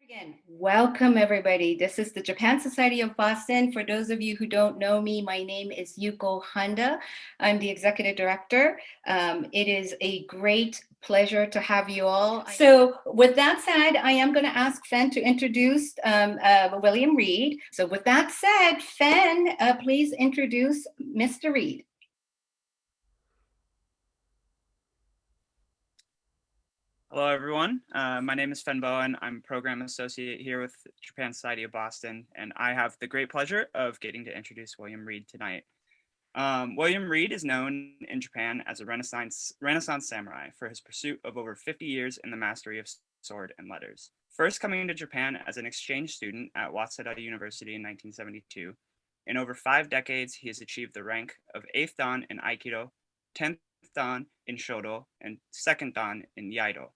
Again, welcome everybody. This is the Japan Society of Boston. For those of you who don't know me, my name is Yuko Handa. I'm the executive director. It is a great pleasure to have you all. So with that said, I am going to ask Fen to introduce William Reed. So with that said, Fen, please introduce Mr. Reed. Hello, everyone. My name is Fen Bowen. I'm a program associate here with Japan Society of Boston, and I have the great pleasure of getting to introduce William Reed tonight. William Reed is known in Japan as a Renaissance samurai for his pursuit of over 50 years in the mastery of sword and letters. First coming to Japan as an exchange student at Waseda University in 1972, in over 5 decades, he has achieved the rank of 8th Dan in Aikido, 10th Dan in Shodo, and 2nd Dan in Iaido.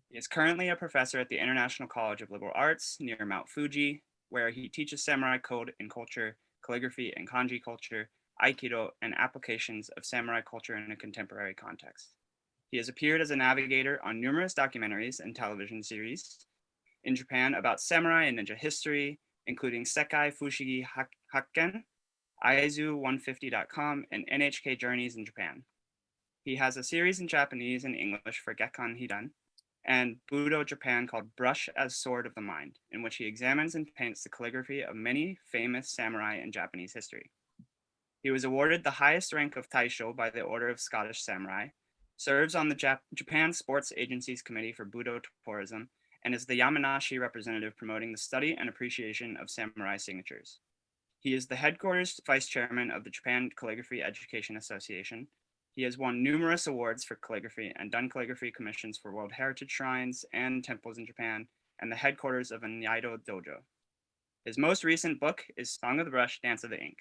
He is currently a professor at the International College of Liberal Arts near Mount Fuji, where he teaches samurai code and culture, calligraphy and kanji culture, aikido, and applications of samurai culture in a contemporary context. He has appeared as a navigator on numerous documentaries and television series in Japan about samurai and ninja history, including Sekai Fushigi Hakken, Aizu150.com, and NHK Journeys in Japan. He has a series in Japanese and English for Gekkan Hidan, and Budo Japan called Brush as Sword of the Mind, in which he examines and paints the calligraphy of many famous samurai in Japanese history. He was awarded the highest rank of Taisho by the Order of Scottish Samurai, serves on the Japan Sports Agency's Committee for Budo Tourism, and is the Yamanashi representative promoting the study and appreciation of samurai signatures. He is the headquarters vice chairman of the Japan Calligraphy Education Association. He has won numerous awards for calligraphy and done calligraphy commissions for World Heritage Shrines and temples in Japan, and the headquarters of a Nyaido dojo. His most recent book is Song of the Brush, Dance of the Ink,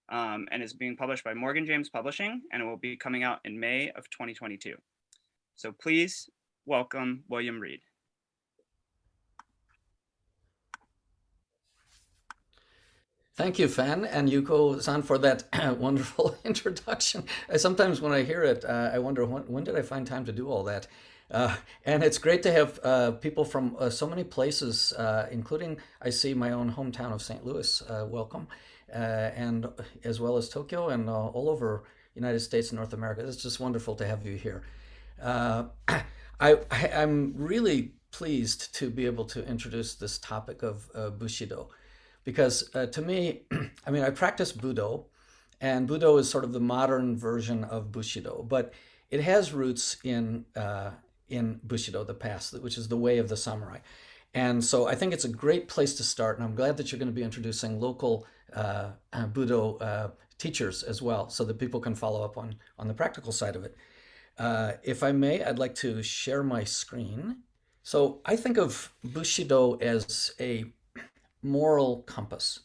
and is being published by Morgan James Publishing, and it will be coming out in May of 2022. So please welcome William Reed. Thank you, Fan and Yuko-san, for that wonderful introduction. Sometimes when I hear it, I wonder when did I find time to do all that? And it's great to have people from so many places, including I see my own hometown of St. Louis. Welcome, and as well as Tokyo and all over United States and North America. It's just wonderful to have you here. I'm really pleased to be able to introduce this topic of Bushido. Because to me, I mean, I practice Budo, and Budo is sort of the modern version of Bushido, but it has roots in Bushido, the past, which is the way of the samurai. And so I think it's a great place to start, and I'm glad that you're going to be introducing local Budo teachers as well, so that people can follow up on the practical side of it. If I may, I'd like to share my screen. So I think of Bushido as a moral compass,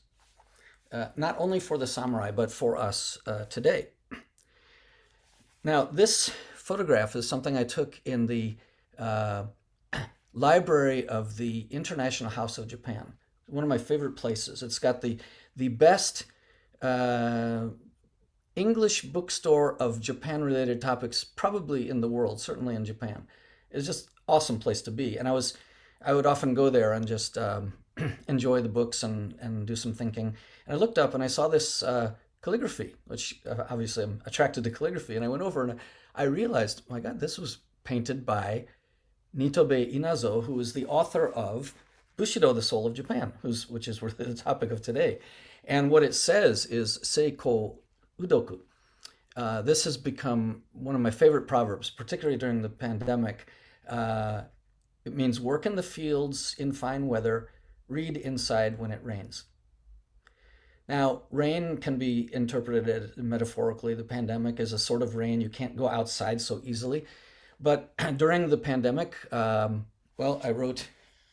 not only for the samurai, but for us today. Now, this photograph is something I took in the library of the International House of Japan, one of my favorite places. It's got the best English bookstore of Japan-related topics probably in the world, certainly in Japan. It's just an awesome place to be. And I would often go there and just enjoy the books and do some thinking. And I looked up and I saw this calligraphy, which obviously I'm attracted to calligraphy. And I went over and I realized, my God, this was painted by Nitobe Inazo, who is the author of Bushido, the Soul of Japan, which is the topic of today. And what it says is Seiko Udoku. This has become one of my favorite proverbs, particularly during the pandemic. It means work in the fields in fine weather, read inside when it rains. Now, rain can be interpreted metaphorically. The pandemic is a sort of rain. You can't go outside so easily. But during the pandemic, well, I wrote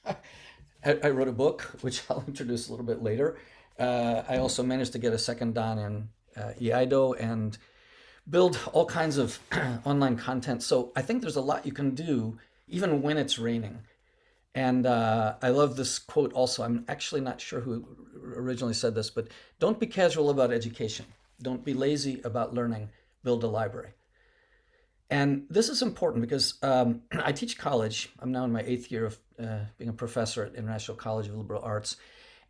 a book, which I'll introduce a little bit later. I also managed to get a second dan in Iaido and build all kinds of online content. So I think there's a lot you can do even when it's raining. And I love this quote also. I'm actually not sure who originally said this, but don't be casual about education. Don't be lazy about learning. Build a library. And this is important because I teach college. I'm now in my 8th year of being a professor at International College of Liberal Arts,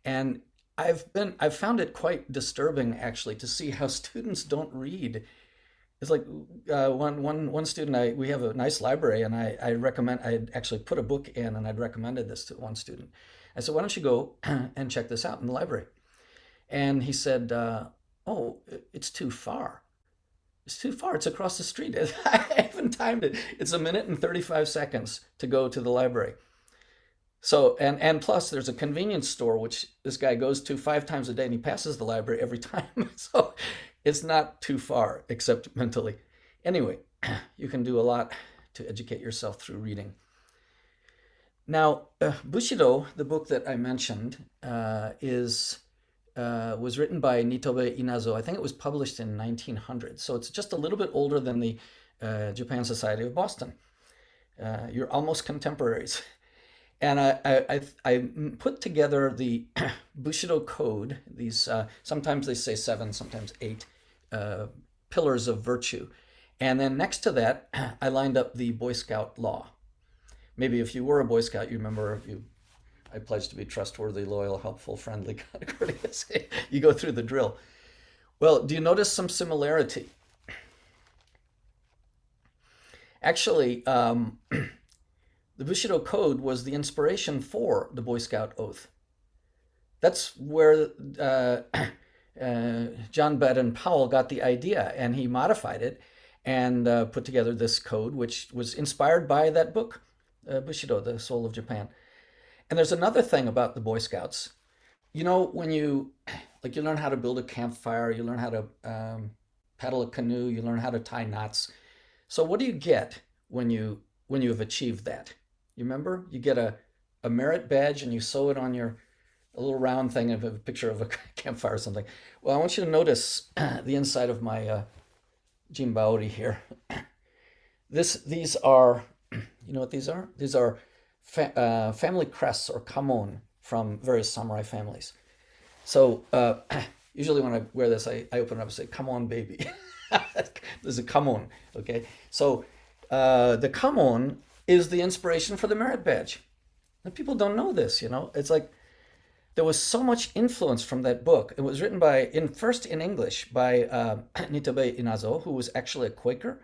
and I've found it quite disturbing actually to see how students don't read. It's like one student, we have a nice library, and I'd actually put a book in, and I'd recommended this to one student. I said, why don't you go and check this out in the library? And he said, oh, it's too far. It's too far. It's across the street. I haven't timed it. It's 1 minute and 35 seconds to go to the library. So, and plus there's a convenience store, which this guy goes to 5 times a day, and he passes the library every time. So it's not too far, except mentally. Anyway, you can do a lot to educate yourself through reading. Now, Bushido, the book that I mentioned, was written by Nitobe Inazo. I think it was published in 1900. So it's just a little bit older than the Japan Society of Boston. You're almost contemporaries. And I put together the Bushido Code, these, sometimes they say 7, sometimes 8 pillars of virtue. And then next to that, I lined up the Boy Scout law. Maybe if you were a Boy Scout, you remember I pledge to be trustworthy, loyal, helpful, friendly, courteous. You go through the drill. Well, do you notice some similarity? Actually, the Bushido Code was the inspiration for the Boy Scout oath. That's where John Baden-Powell got the idea, and he modified it and put together this code, which was inspired by that book, Bushido, The Soul of Japan. And there's another thing about the Boy Scouts. You know, when you learn how to build a campfire, you learn how to paddle a canoe, you learn how to tie knots. So what do you get when you have achieved that? You remember? You get a merit badge, and you sew it on a little round thing of a picture of a campfire or something. Well, I want you to notice the inside of my Jimbaori here. These are, you know what these are? These are family crests or kamon from various samurai families. So usually when I wear this, I open it up and say, "Come on, baby." There's a kamon, okay? So the kamon is the inspiration for the merit badge. And people don't know this, you know? It's like there was so much influence from that book. It was written first in English by Nitobe Inazo, who was actually a Quaker.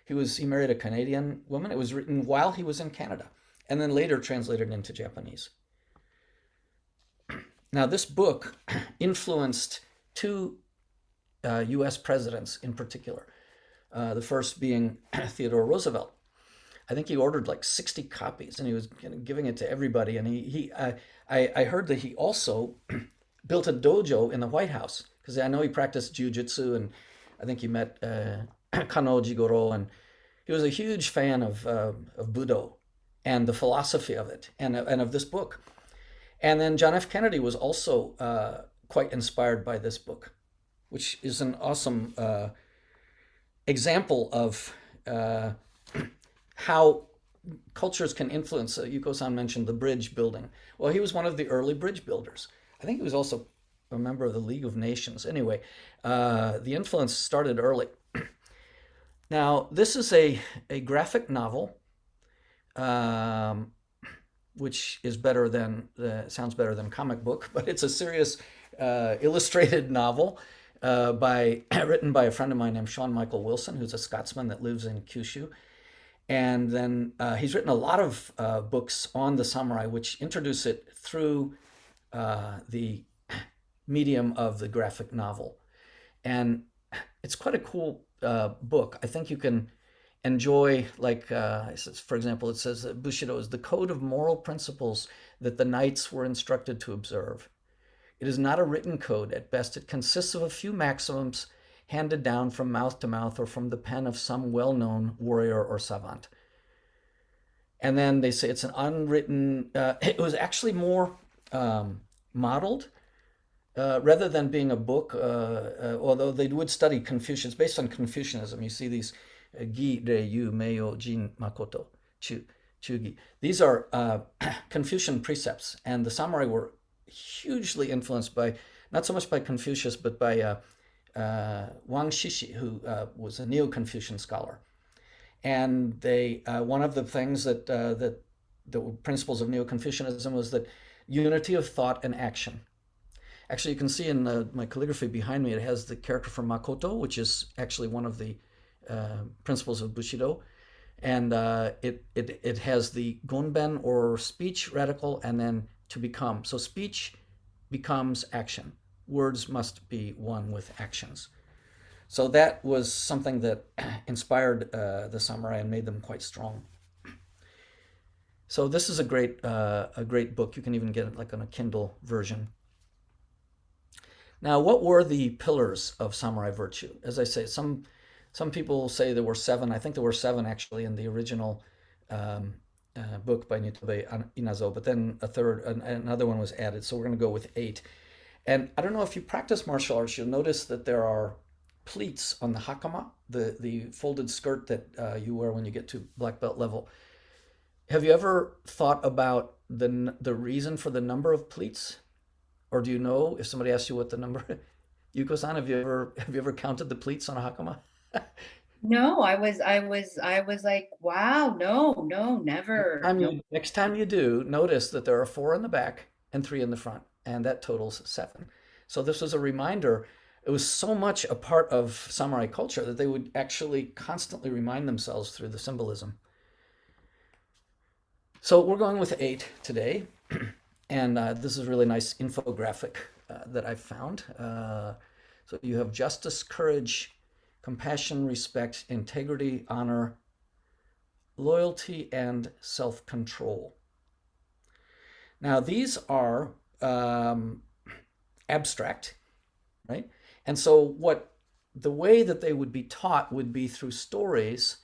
He married a Canadian woman. It was written while he was in Canada, and then later translated into Japanese. Now, this book influenced 2 US presidents in particular, the first being Theodore Roosevelt. I think he ordered like 60 copies, and he was giving it to everybody. And I heard that he also built a dojo in the White House, because I know he practiced jujitsu, and I think he met Kano Jigoro, and he was a huge fan of Budo and the philosophy of it, and of this book. And then John F. Kennedy was also quite inspired by this book, which is an awesome example of how cultures can influence. Yuko-san mentioned the bridge building. Well, he was one of the early bridge builders. I think he was also a member of the League of Nations. Anyway, the influence started early. Now, this is a graphic novel, which is sounds better than comic book, but it's a serious illustrated novel written by a friend of mine named Sean Michael Wilson, who's a Scotsman that lives in Kyushu. And then he's written a lot of books on the samurai, which introduce it through the medium of the graphic novel. And it's quite a cool book. I think you can enjoy, like, for example, it says that Bushido is the code of moral principles that the knights were instructed to observe. It is not a written code. At best, it consists of a few maxims handed down from mouth to mouth or from the pen of some well-known warrior or savant. And then they say it's an unwritten, it was actually more modeled rather than being a book, although they would study Confucius, based on Confucianism. You see these Gi, Re, Yu, Meio, Jin, Makoto, Chugi. These are Confucian precepts, and the samurai were hugely influenced by, not so much by Confucius, but by Wang Shishi, who was a Neo-Confucian scholar. And they one of the things that the principles of Neo-Confucianism was that unity of thought and action. Actually, you can see in my calligraphy behind me, it has the character from Makoto, which is actually one of the principles of Bushido. And it has the gonben, or speech radical, and then to become. So speech becomes action. Words must be one with actions. So that was something that inspired the samurai and made them quite strong. So this is a great book. You can even get it like on a Kindle version. Now, what were the pillars of samurai virtue? As I say, some people say there were seven. I think there were seven actually in the original book by Nitobe Inazo, but then another one was added. So we're going to go with 8. And I don't know if you practice martial arts, you'll notice that there are pleats on the hakama, the folded skirt that you wear when you get to black belt level. Have you ever thought about the reason for the number of pleats? Or do you know if somebody asks you what the number? Yuko-san, have you ever counted the pleats on a hakama? No, I was like, wow, no, never. No. Next time you do, notice that there are 4 in the back and 3 in the front, and that totals 7. So this was a reminder. It was so much a part of samurai culture that they would actually constantly remind themselves through the symbolism. So we're going with 8 today, and this is a really nice infographic that I found. So you have justice, courage, compassion, respect, integrity, honor, loyalty, and self-control. Now these are abstract, right? And so the way that they would be taught would be through stories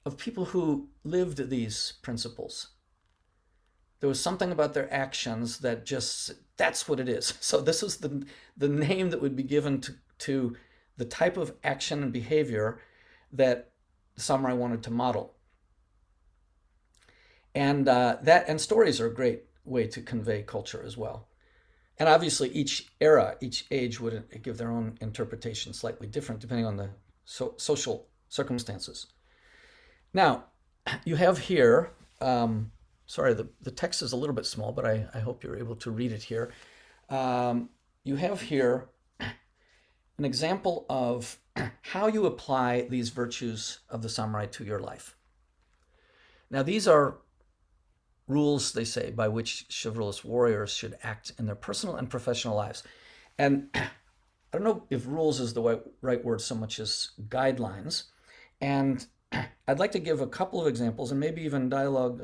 of people who lived these principles. There was something about their actions that that's what it is. So this is the name that would be given to the type of action and behavior that the samurai wanted to model. And and stories are a great way to convey culture as well. And obviously each era, each age would give their own interpretation, slightly different depending on the social circumstances. Now, you have here, sorry, the text is a little bit small, but I hope you're able to read it here. You have here an example of how you apply these virtues of the samurai to your life. Now, these are rules, they say, by which chivalrous warriors should act in their personal and professional lives. And I don't know if rules is the right word so much as guidelines. And I'd like to give a couple of examples and maybe even dialogue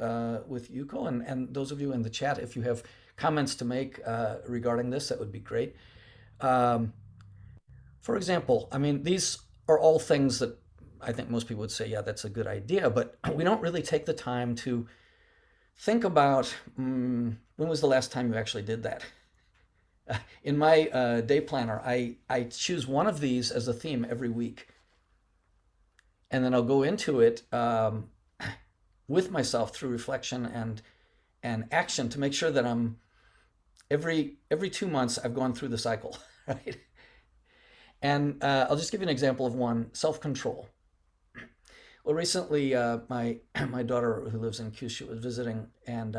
with Yuko and those of you in the chat. If you have comments to make regarding this, that would be great. For example, I mean, these are all things that I think most people would say, yeah, that's a good idea, but we don't really take the time to think about when was the last time you actually did that? In my day planner, I choose one of these as a theme every week. And then I'll go into it with myself through reflection and action to make sure that I'm every 2 months I've gone through the cycle, right? And I'll just give you an example of one: self-control. Well, recently my daughter, who lives in Kyushu, was visiting, and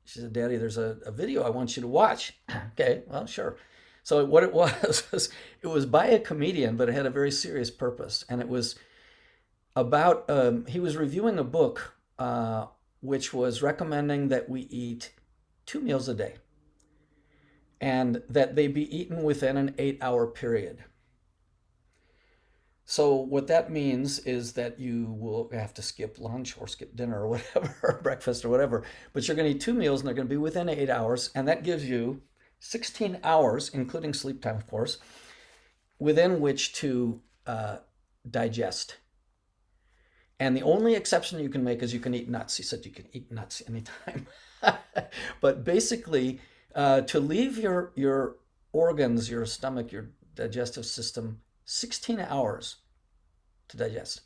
she said, "Daddy, there's a video I want you to watch." Okay, well, sure. So what it was it was by a comedian, but it had a very serious purpose, and it was about he was reviewing a book which was recommending that we eat 2 meals a day, and that they be eaten within an 8-hour period. So what that means is that you will have to skip lunch or skip dinner or whatever, or breakfast or whatever, but you're going to eat 2 meals and they're going to be within 8 hours, and that gives you 16 hours, including sleep time, of course, within which to digest. And the only exception you can make is you can eat nuts. He said you can eat nuts anytime. But basically, to leave your organs, your stomach, your digestive system, 16 hours to digest.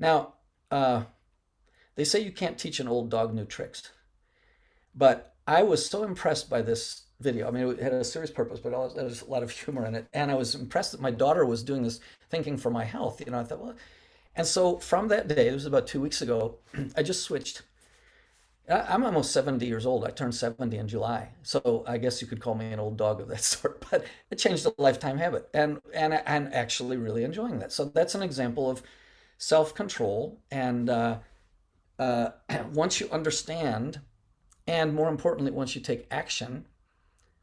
Now, they say you can't teach an old dog new tricks. But I was so impressed by this video. I mean, it had a serious purpose, but there was a lot of humor in it. And I was impressed that my daughter was doing this thinking for my health. You know, I thought, well, And so from that day, it was about 2 weeks ago, I just switched. I'm almost 70 years old. I turned 70 in July. So I guess you could call me an old dog of that sort, but it changed a lifetime habit. And I'm actually really enjoying that. So that's an example of self-control. And uh, once you understand, and more importantly, once you take action,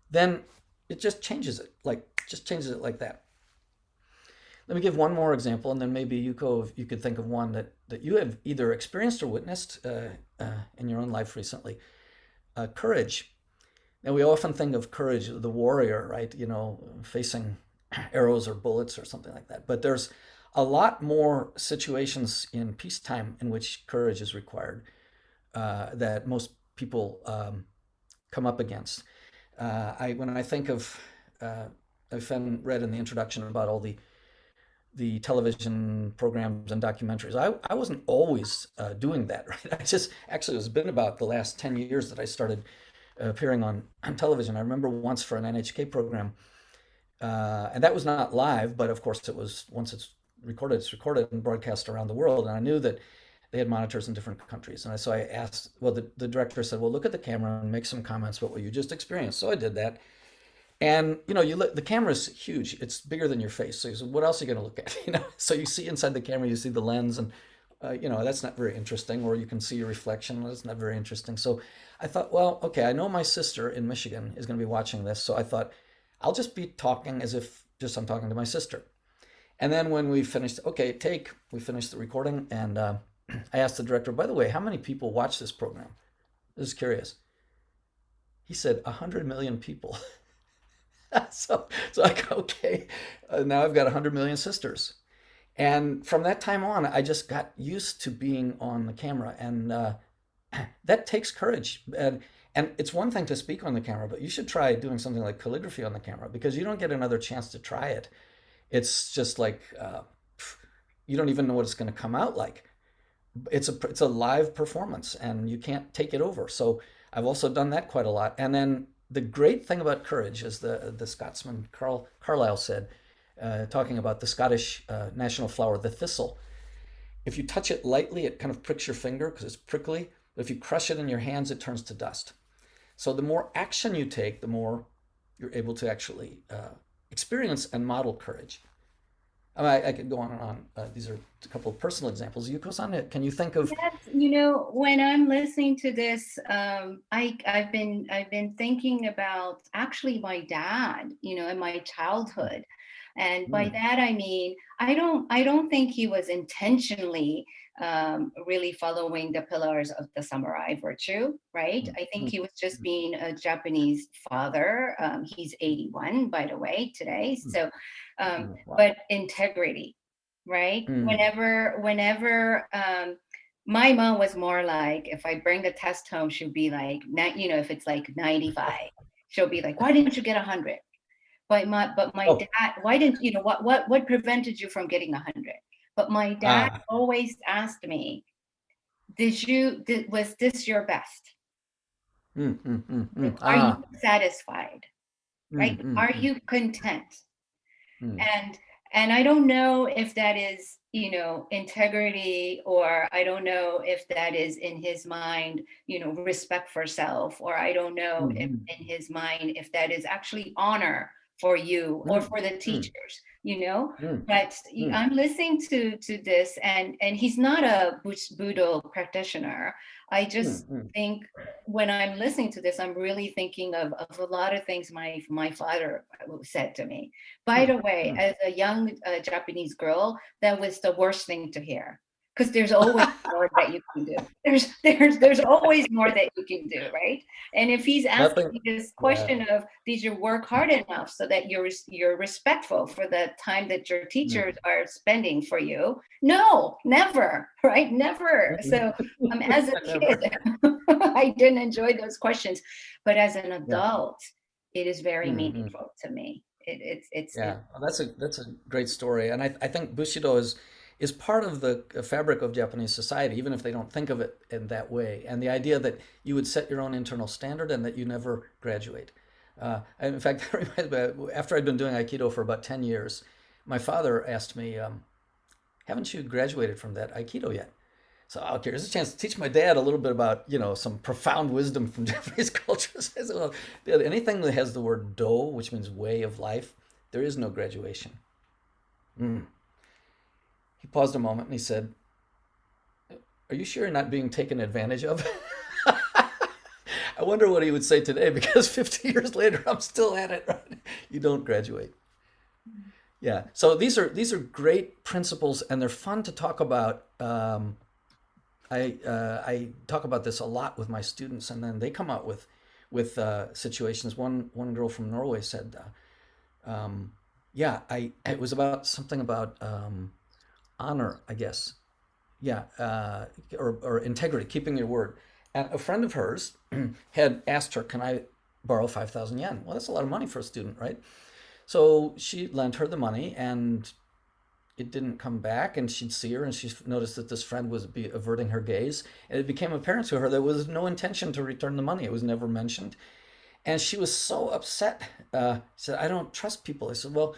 then it just changes it. Just changes it like that. Let me give one more example, and then maybe Yuko, if you could think of one that you have either experienced or witnessed in your own life recently. Courage. Now, we often think of courage, the warrior, right? Facing arrows or bullets or something like that. But there's a lot more situations in peacetime in which courage is required that most people come up against. When I think of, I've read in the introduction about all the television programs and documentaries. I wasn't always doing that, right? Actually, it's been about the last 10 years that I started appearing on television. I remember once for an NHK program, and that was not live, but of course it was, once it's recorded and broadcast around the world. And I knew that they had monitors in different countries. And so I asked, well, the director said, well, look at the camera and make some comments about what you just experienced. So I did that. And you look, the camera's huge. It's bigger than your face. So you said, what else are you going to look at? So you see inside the camera, you see the lens, and that's not very interesting. Or you can see your reflection. That's not very interesting. So I thought, well, okay, I know my sister in Michigan is going to be watching this. So I thought, I'll just be talking as if just I'm talking to my sister. And then when we finished, we finished the recording, and I asked the director, by the way, how many people watch this program? This is curious. He said 100 million people. So I go, okay, now I've got 100 million sisters. And from that time on, I just got used to being on the camera. And that takes courage. And it's one thing to speak on the camera, but you should try doing something like calligraphy on the camera, because you don't get another chance to try it. It's just like, you don't even know what it's going to come out like. It's a live performance, and you can't take it over. So I've also done that quite a lot. And then the great thing about courage, as the Scotsman Carlyle said, talking about the Scottish national flower, the thistle. If you touch it lightly, it kind of pricks your finger because it's prickly. But if you crush it in your hands, it turns to dust. So the more action you take, the more you're able to actually experience and model courage. I could go on and on. These are a couple of personal examples. Yuko-san, can you think of? Yes, when I'm listening to this, I've been thinking about actually my dad, in my childhood. And by that I mean I don't think he was intentionally really following the pillars of the samurai virtue, right? I think he was just being a Japanese father. He's 81, by the way, today. So, Wow. but integrity, right? Whenever my mom was more like, if I bring a test home, she'll be like, if it's like 95, she'll be like, why didn't you get 100? But my Oh, dad, why didn't what prevented you from getting 100? But my dad ah, always asked me, was this your best? Are you ah, satisfied? Right? Are mm. you content? Mm. And I don't know if that is, integrity, or I don't know if that is in his mind, respect for self, or I don't know if Mm. in his mind if that is actually honor for you or Mm. for the Mm. teachers, Mm. but Mm. I'm listening to this, and he's not a Budo practitioner. I just Mm. think when I'm listening to this, I'm really thinking of a lot of things my father said to me. By Mm. the way, Mm. as a young Japanese girl, that was the worst thing to hear, because there's always more that you can do. There's always more that you can do, right? And if he's asking Nothing. you this Yeah. question of, did you work hard enough so that you're respectful for the time that your teachers Mm. are spending for you? No, never, right? Never. So as a Never. kid, I didn't enjoy those questions, but as an Yeah. adult, it is very Mm. meaningful to me. It's Yeah. Well, that's a great story, and I think Bushido is part of the fabric of Japanese society, even if they don't think of it in that way. And the idea that you would set your own internal standard and that you never graduate. And in fact, that reminds me, after I'd been doing Aikido for about 10 years, my father asked me, haven't you graduated from that Aikido yet? So, okay, here's a chance to teach my dad a little bit about, some profound wisdom from Japanese cultures. I said, well, anything that has the word do, which means way of life, there is no graduation. He paused a moment and he said, are you sure you're not being taken advantage of? I wonder what he would say today, because 50 years later, I'm still at it. Right? You don't graduate. Yeah. So these are great principles, and they're fun to talk about. I talk about this a lot with my students, and then they come out with situations. One girl from Norway said, "Yeah, it was about something about honor, I guess. Yeah, or integrity, keeping your word." And a friend of hers had asked her, "Can I borrow 5,000 yen?" Well, that's a lot of money for a student, right? So she lent her the money, and it didn't come back, and she'd see her, and she noticed that this friend was averting her gaze, and it became apparent to her there was no intention to return the money. It was never mentioned, and she was so upset. She said, "I don't trust people." I said, "Well,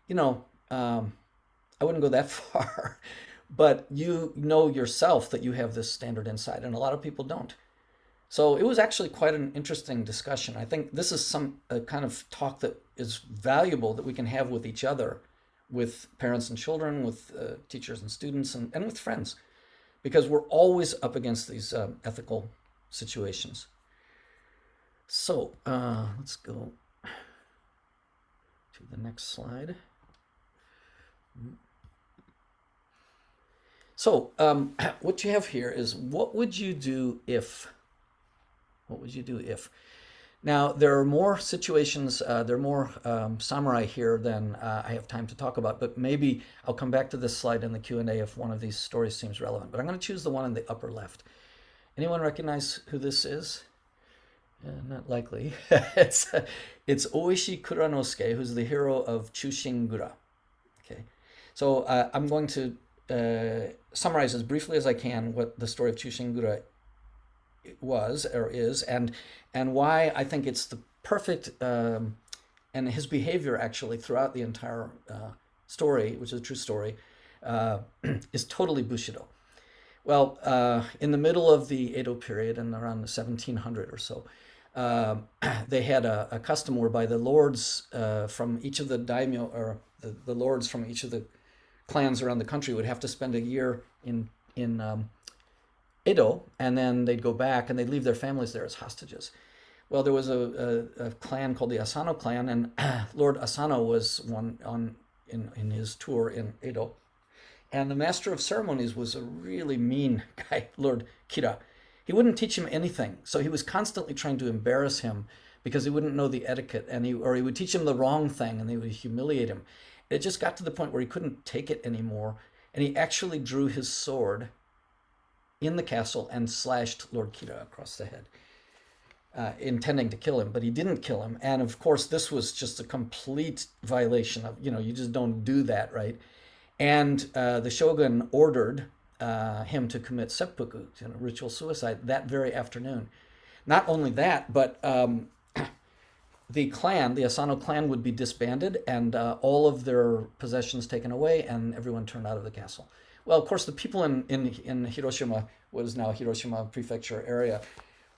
you know, I wouldn't go that far, but you know yourself that you have this standard inside, and a lot of people don't." So it was actually quite an interesting discussion. I think this is some kind of talk that is valuable that we can have with each other, with parents and children, with teachers and students, and with friends, because we're always up against these ethical situations. So let's go to the next slide. So what you have here is, what would you do if? What would you do if? Now, there are more situations, there are more samurai here than I have time to talk about, but maybe I'll come back to this slide in the Q&A if one of these stories seems relevant. But I'm going to choose the one in the upper left. Anyone recognize who this is? Not likely. it's Oishi Kuranosuke, who's the hero of Chushingura. Okay, so I'm going to summarize as briefly as I can what the story of Chushingura was or is, and why I think it's the perfect, and his behavior actually throughout the entire story, which is a true story, is totally Bushido. Well, in the middle of the Edo period, and around the 1700 or so, they had a custom whereby the lords from each of the daimyo, or the lords from each of the clans around the country, would have to spend a year in Edo, and then they'd go back and they'd leave their families there as hostages. Well, there was a clan called the Asano clan, and Lord Asano was one in his tour in Edo. And the master of ceremonies was a really mean guy, Lord Kira. He wouldn't teach him anything, so he was constantly trying to embarrass him because he wouldn't know the etiquette, and he would teach him the wrong thing, and he would humiliate him. It just got to the point where he couldn't take it anymore, and he actually drew his sword in the castle and slashed Lord Kira across the head, intending to kill him, but he didn't kill him. And of course, this was just a complete violation of, you just don't do that, right? And the shogun ordered him to commit seppuku, ritual suicide, that very afternoon. Not only that, but the Asano clan, would be disbanded, and all of their possessions taken away, and everyone turned out of the castle. Well, of course, the people in Hiroshima, what is now Hiroshima Prefecture area,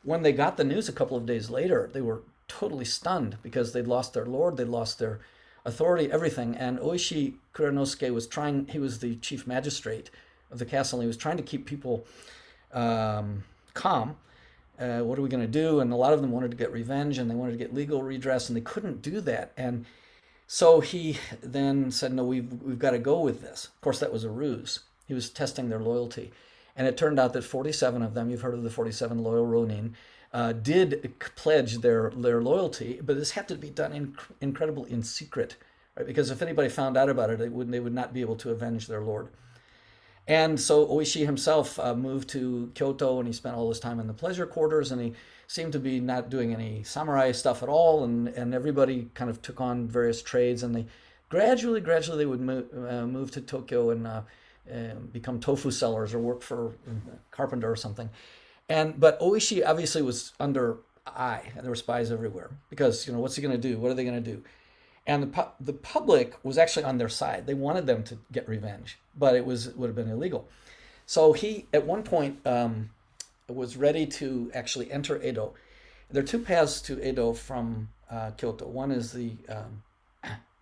when they got the news a couple of days later, they were totally stunned because they'd lost their lord, they'd lost their authority, everything. And Oishi Kuranosuke he was the chief magistrate of the castle, and he was trying to keep people calm. What are we going to do? And a lot of them wanted to get revenge, and they wanted to get legal redress, and they couldn't do that. And so he then said, no, we've got to go with this. Of course, that was a ruse. He was testing their loyalty. And it turned out that 47 of them, you've heard of the 47 loyal Ronin, did pledge their loyalty, but this had to be done incredibly in secret, right? Because if anybody found out about it, they would not be able to avenge their lord. And so Oishi himself moved to Kyoto, and he spent all his time in the pleasure quarters, and he seemed to be not doing any samurai stuff at all, and everybody kind of took on various trades, and they gradually they would move to Tokyo and become tofu sellers or work for a carpenter or something. But Oishi obviously was under eye, and there were spies everywhere, because what's he going to do? What are they going to do? And the public was actually on their side. They wanted them to get revenge, but it would have been illegal. So he, at one point, was ready to actually enter Edo. There are two paths to Edo from Kyoto. One is the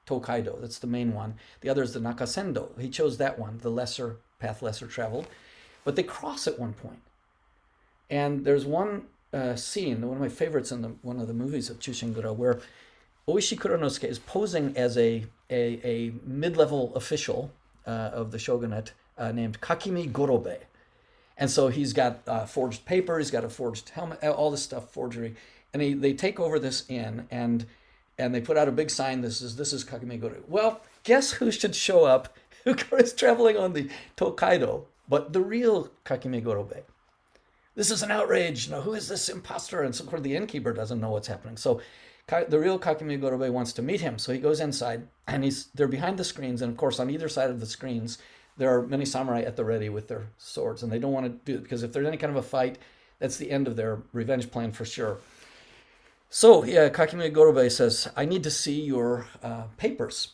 Tokaido, that's the main one. The other is the Nakasendo. He chose that one, the lesser path, lesser traveled. But they cross at one point. And there's one scene, one of my favorites in one of the movies of Chushingura, where Oishi Kuronosuke is posing as a mid-level official of the shogunate named Kakimi Gorobe. And so he's got forged paper, he's got a forged helmet, all this stuff, forgery. And they take over this inn, and they put out a big sign, this is Kakimi Gorobe. Well, guess who should show up, who is traveling on the Tokaido, but the real Kakimi Gorobe. This is an outrage, who is this imposter? And so of course the innkeeper doesn't know what's happening. So the real Kakimi Gorobe wants to meet him. So he goes inside, and they're behind the screens. And of course, on either side of the screens, there are many samurai at the ready with their swords. And they don't want to do it, because if there's any kind of a fight, that's the end of their revenge plan for sure. So Kakimi Gorobe says, I need to see your papers.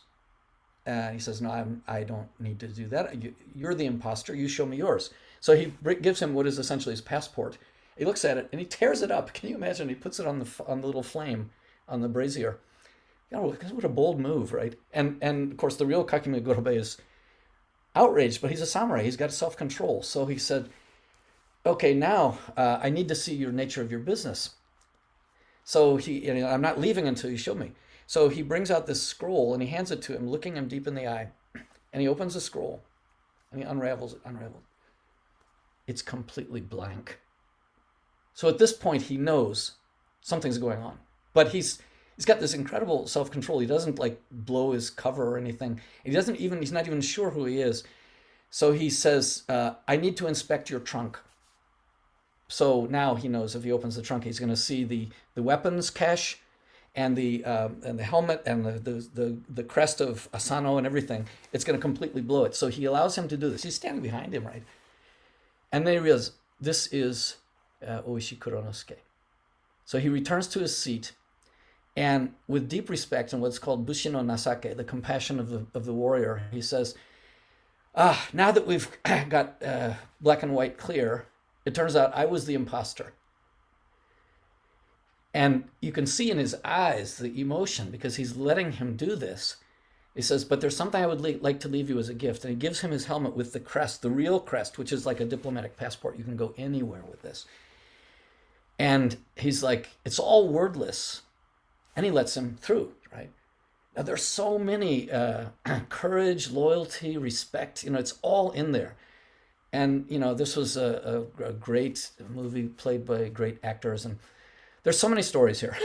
And he says, no, I don't need to do that. You're the imposter. You show me yours. So he gives him what is essentially his passport. He looks at it and he tears it up. Can you imagine? He puts it on the little flame on the brazier. What a bold move, right? And of course the real Kakimi Gorobe is outraged, but he's a samurai. He's got self-control. So he said, okay, now I need to see your nature of your business. So I'm not leaving until you show me. So he brings out this scroll and he hands it to him, looking him deep in the eye. And he opens the scroll and he unravels it. It's completely blank. So at this point, he knows something's going on. But he's got this incredible self-control. He doesn't blow his cover or anything. He's not even sure who he is. So he says, I need to inspect your trunk. So now he knows if he opens the trunk, he's going to see the weapons cache and the helmet and the crest of Asano and everything. It's going to completely blow it. So he allows him to do this. He's standing behind him, right? And then he realizes, this is Oishi Kuronosuke. So he returns to his seat, and with deep respect and what's called Bushi no Nasake, the compassion of the warrior, he says, now that we've got black and white clear, it turns out I was the imposter. And you can see in his eyes the emotion, because he's letting him do this. He says, but there's something I would like to leave you as a gift. And he gives him his helmet with the crest, the real crest, which is like a diplomatic passport. You can go anywhere with this. And he's like, it's all wordless. And he lets him through, right? Now, there's so many courage, loyalty, respect. It's all in there. And, this was a great movie played by great actors. And there's so many stories here.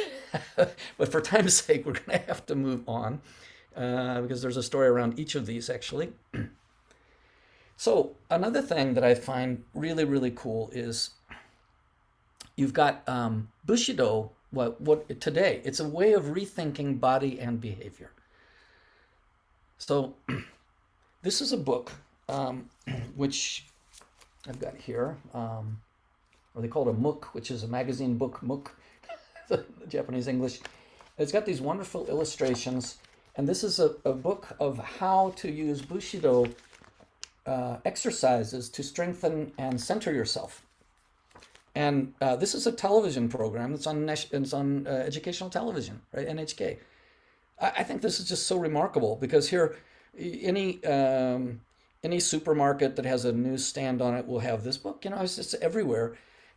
But for time's sake, we're going to have to move on. Because there's a story around each of these, actually. So another thing that I find really, really cool is you've got Bushido. What today? It's a way of rethinking body and behavior. So this is a book which I've got here, or they call it a muk, which is a magazine book, muk, the Japanese English. It's got these wonderful illustrations. And this is a book of how to use Bushido exercises to strengthen and center yourself. And this is a television program that's on educational television, right? NHK. I think this is just so remarkable, because here, any supermarket that has a newsstand on it will have this book. It's just everywhere.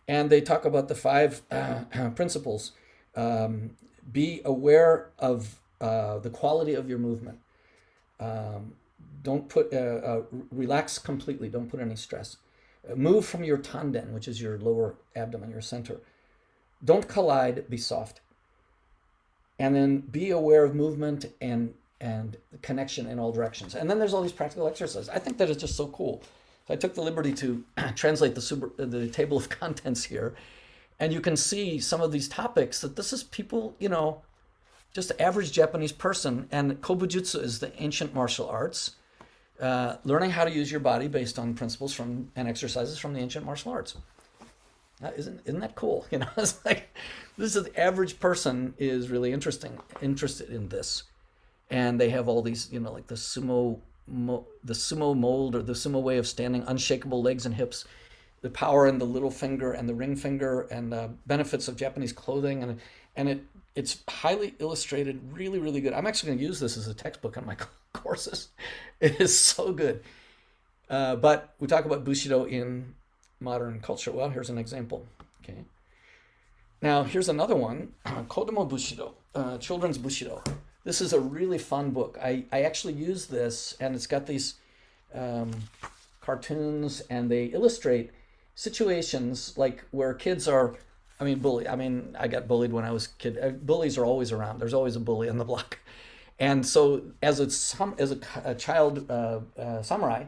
And they talk about the 5 principles. Be aware of the quality of your movement. Don't relax completely. Don't put any stress. Move from your tanden, which is your lower abdomen, your center. Don't collide. Be soft. And then be aware of movement and connection in all directions. And then there's all these practical exercises. I think that is just so cool. So I took the liberty to translate the table of contents here, and you can see some of these topics that this is people, just the average Japanese person. And Kobujutsu is the ancient martial arts, learning how to use your body based on principles and exercises from the ancient martial arts. Isn't that cool? It's like, this is the average person is really interested in this. and they have all these, like the the sumo mold or the sumo way of standing, unshakable legs and hips, the power in the little finger and the ring finger, and benefits of Japanese clothing, it's highly illustrated, really, really good. I'm actually going to use this as a textbook in my courses. It is so good. But we talk about Bushido in modern culture. Well, here's an example. Okay. Now, here's another one, Kodomo Bushido, Children's Bushido. This is a really fun book. I actually use this, and it's got these cartoons, and they illustrate situations like where kids are, bully. I got bullied when I was a kid. Bullies are always around. There's always a bully on the block. And so as a child samurai,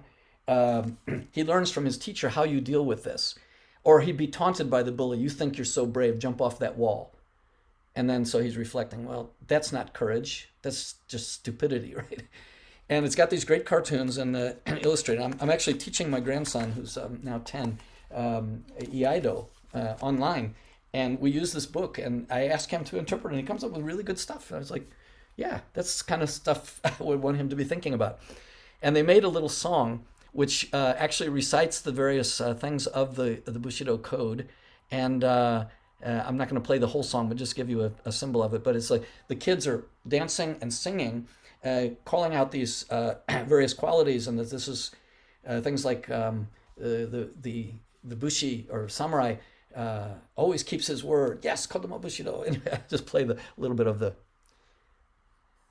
he learns from his teacher how you deal with this. Or he'd be taunted by the bully. You think you're so brave, jump off that wall. And then so he's reflecting, well, that's not courage. That's just stupidity, right? And it's got these great cartoons and illustrated. I'm actually teaching my grandson, who's now 10, Iaido online. And we use this book, and I ask him to interpret it, and he comes up with really good stuff. And I was like, yeah, that's kind of stuff I would want him to be thinking about. And they made a little song which actually recites the various things of the Bushido code. And I'm not going to play the whole song, but just give you a symbol of it. But it's like the kids are dancing and singing, calling out these various qualities, and that this is things like the Bushi or samurai always keeps his word. Yes, Kodomo Bushido. And just play the little bit of the.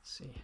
Let's see.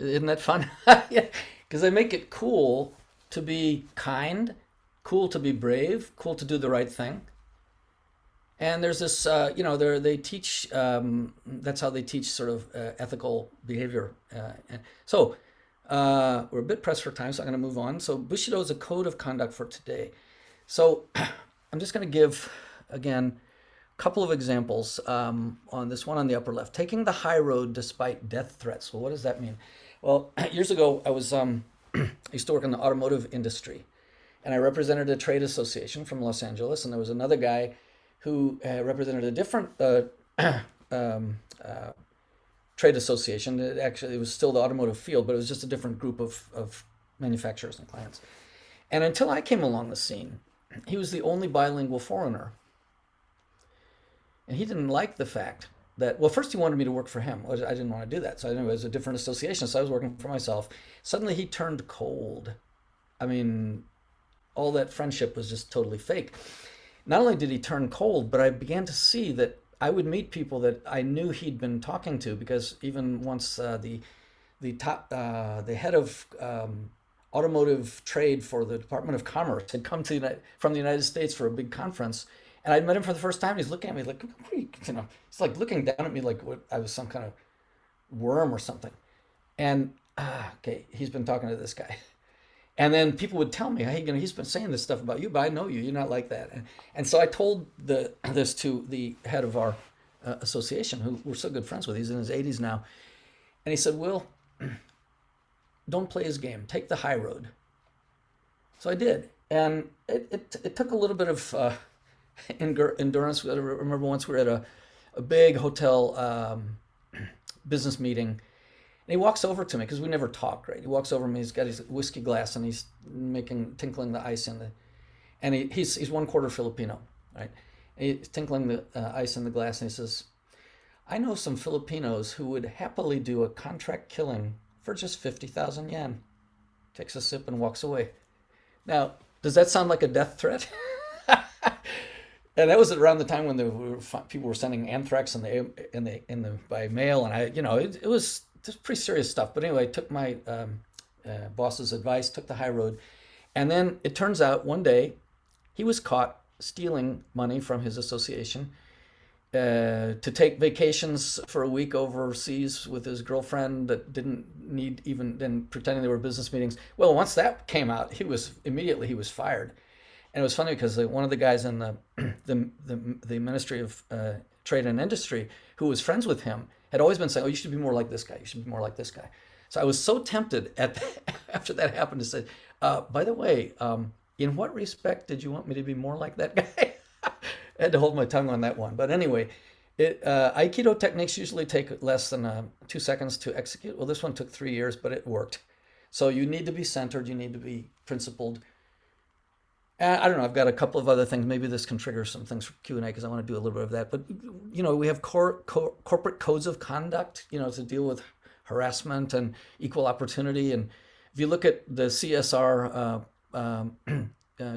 Isn't that fun? Yeah, because they make it cool to be kind, cool to be brave, cool to do the right thing. And there's this, they teach, that's how they teach sort of ethical behavior. So we're a bit pressed for time, so I'm going to move on. So Bushido is a code of conduct for today. So I'm just going to give, again, a couple of examples on this one on the upper left. Taking the high road despite death threats. Well, what does that mean? Well, years ago, I was I used to work in the automotive industry, and I represented a trade association from Los Angeles, and there was another guy who represented a different trade association. It was still the automotive field, but it was just a different group of manufacturers and clients. And until I came along the scene, he was the only bilingual foreigner. And he didn't like the fact that, well, first he wanted me to work for him. I didn't want to do that. So anyway, it was a different association, so I was working for myself. Suddenly he turned cold. All that friendship was just totally fake. Not only did he turn cold, but I began to see that I would meet people that I knew he'd been talking to, because even once the head of automotive trade for the Department of Commerce had come from the United States for a big conference, and I met him for the first time. He's looking at me like, he's like looking down at me like I was some kind of worm or something. And okay, he's been talking to this guy. And then people would tell me, hey, he's been saying this stuff about you, but I know you. You're not like that. And so I told this to the head of our association, who we're so good friends with. He's in his 80s now. And he said, Will, don't play his game. Take the high road. So I did. And it took a little bit of endurance. I remember once we were at a big hotel business meeting. And he walks over to me, because we never talk, right? He walks over to me, he's got his whiskey glass, and he's tinkling the ice and he's 1/4 Filipino, right? And he's tinkling the ice in the glass, and he says, I know some Filipinos who would happily do a contract killing for just 50,000 yen. Takes a sip and walks away. Now, does that sound like a death threat? And that was around the time when people were sending anthrax by mail, and it was just pretty serious stuff. But anyway, I took my boss's advice, took the high road, and then it turns out one day he was caught stealing money from his association to take vacations for a week overseas with his girlfriend that didn't need even then pretending they were business meetings. Well, once that came out, he was fired. And it was funny because one of the guys in the Ministry of Trade and Industry who was friends with him had always been saying, "Oh, you should be more like this guy. You should be more like this guy." So I was so tempted after that happened to say, "By the way, in what respect did you want me to be more like that guy?" I had to hold my tongue on that one. But anyway, Aikido techniques usually take less than 2 seconds to execute. Well, this one took 3 years, but it worked. So you need to be centered. You need to be principled. I don't know. I've got a couple of other things. Maybe this can trigger some things for Q&A because I want to do a little bit of that. But, we have corporate codes of conduct, to deal with harassment and equal opportunity. And if you look at the CSR,